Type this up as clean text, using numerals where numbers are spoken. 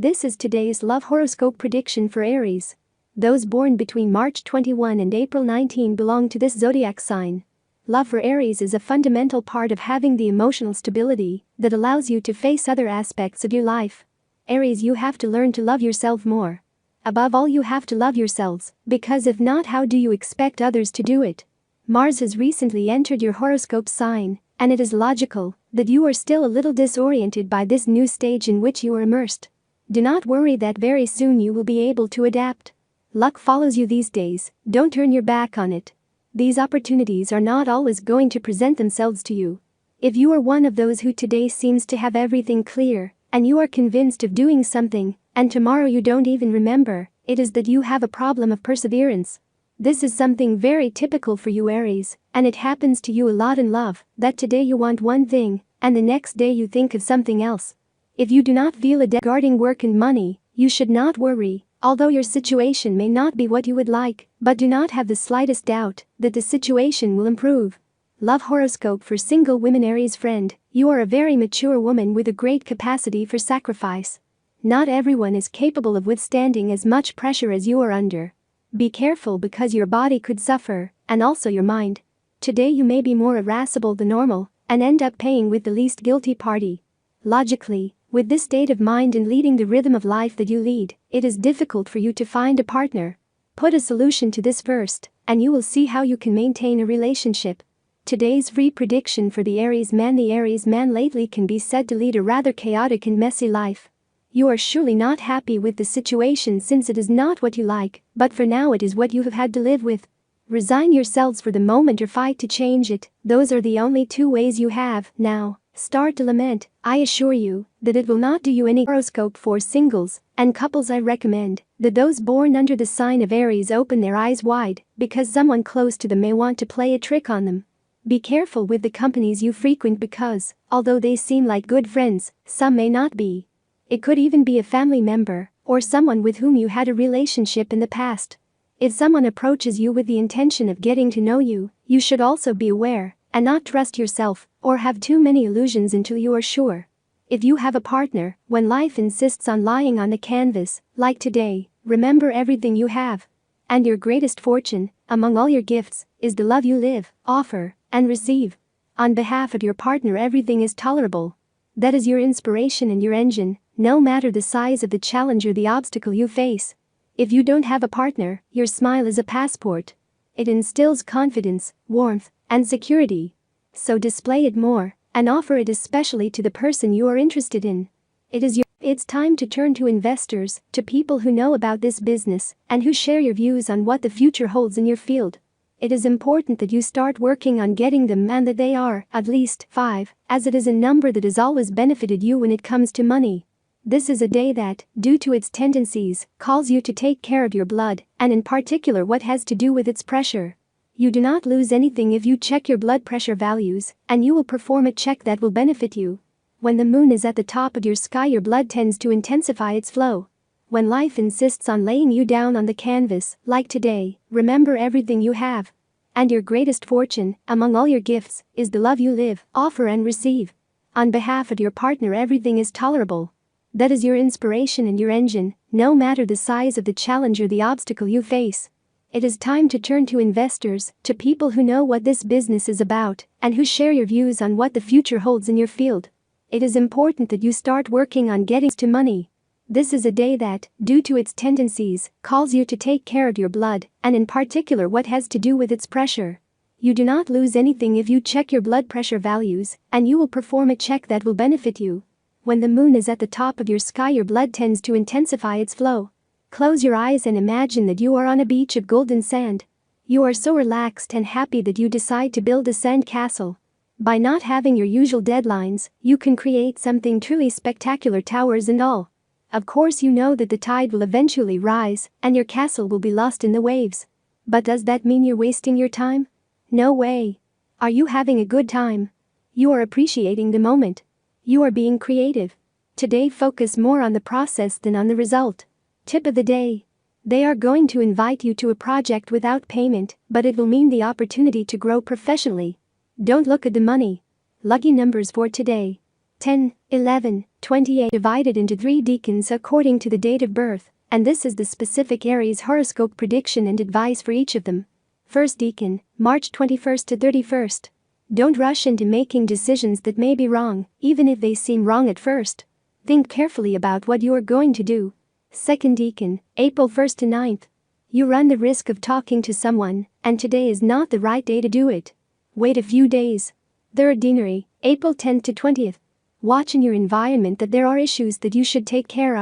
This is today's love horoscope prediction for Aries. Those born between March 21 and April 19 belong to this zodiac sign. Love for Aries is a fundamental part of having the emotional stability that allows you to face other aspects of your life. Aries, you have to learn to love yourself more. Above all, you have to love yourselves, because if not, how do you expect others to do it? Mars has recently entered your horoscope sign, and it is logical that you are still a little disoriented by this new stage in which you are immersed. Do not worry that very soon you will be able to adapt. Luck follows you these days, don't turn your back on it. These opportunities are not always going to present themselves to you. If you are one of those who today seems to have everything clear, and you are convinced of doing something, and tomorrow you don't even remember, it is that you have a problem of perseverance. This is something very typical for you, Aries, and it happens to you a lot in love, that today you want one thing, and the next day you think of something else. If you do not feel regarding work and money, you should not worry, although your situation may not be what you would like, but do not have the slightest doubt that the situation will improve. Love horoscope for single women. Aries friend, you are a very mature woman with a great capacity for sacrifice. Not everyone is capable of withstanding as much pressure as you are under. Be careful because your body could suffer, and also your mind. Today you may be more irascible than normal, and end up paying with the least guilty party. Logically, with this state of mind and leading the rhythm of life that you lead, it is difficult for you to find a partner. Put a solution to this first, and you will see how you can maintain a relationship. Today's free prediction for the Aries man. The Aries man lately can be said to lead a rather chaotic and messy life. You are surely not happy with the situation since it is not what you like, but for now it is what you have had to live with. Resign yourselves for the moment or fight to change it, those are the only two ways you have now. Start to lament, I assure you that it will not do you any. Horoscope for singles and couples. I recommend that those born under the sign of Aries open their eyes wide, because someone close to them may want to play a trick on them. Be careful with the companies you frequent because, although they seem like good friends, some may not be. It could even be a family member or someone with whom you had a relationship in the past. If someone approaches you with the intention of getting to know you, you should also be aware and not trust yourself or have too many illusions until you are sure. If you have a partner, when life insists on lying on the canvas, like today, remember everything you have. And your greatest fortune, among all your gifts, is the love you live, offer, and receive. On behalf of your partner, everything is tolerable. That is your inspiration and your engine, no matter the size of the challenge or the obstacle you face. If you don't have a partner, your smile is a passport. It instills confidence, warmth, and security. So display it more, and offer it especially to the person you are interested in. It's time to turn to investors, to people who know about this business, and who share your views on what the future holds in your field. It is important that you start working on getting them and that they are, at least, 5, as it is a number that has always benefited you when it comes to money. This is a day that, due to its tendencies, calls you to take care of your blood, and in particular what has to do with its pressure. You do not lose anything if you check your blood pressure values, and you will perform a check that will benefit you. When the moon is at the top of your sky, your blood tends to intensify its flow. When life insists on laying you down on the canvas, like today, remember everything you have. And your greatest fortune, among all your gifts, is the love you live, offer and receive. On behalf of your partner, everything is tolerable. That is your inspiration and your engine, no matter the size of the challenge or the obstacle you face. It is time to turn to investors, to people who know what this business is about, and who share your views on what the future holds in your field. It is important that you start working on getting to money. This is a day that, due to its tendencies, calls you to take care of your blood, and in particular what has to do with its pressure. You do not lose anything if you check your blood pressure values, and you will perform a check that will benefit you. When the moon is at the top of your sky, your blood tends to intensify its flow. Close your eyes and imagine that you are on a beach of golden sand. You are so relaxed and happy that you decide to build a sand castle. By not having your usual deadlines, you can create something truly spectacular, towers and all. Of course, you know that the tide will eventually rise, and your castle will be lost in the waves. But does that mean you're wasting your time? No way. Are you having a good time? You are appreciating the moment. You are being creative. Today, focus more on the process than on the result. Tip of the day. They are going to invite you to a project without payment, but it will mean the opportunity to grow professionally. Don't look at the money. Lucky numbers for today: 10, 11, 28 divided into 3 decans according to the date of birth, and this is the specific Aries horoscope prediction and advice for each of them. First decan, March 21st to 31st. Don't rush into making decisions that may be wrong, even if they seem wrong at first. Think carefully about what you are going to do. Second decan, April 1st to 9th. You run the risk of talking to someone, and today is not the right day to do it. Wait a few days. Third deanery, April 10th to 20th. Watch in your environment that there are issues that you should take care of.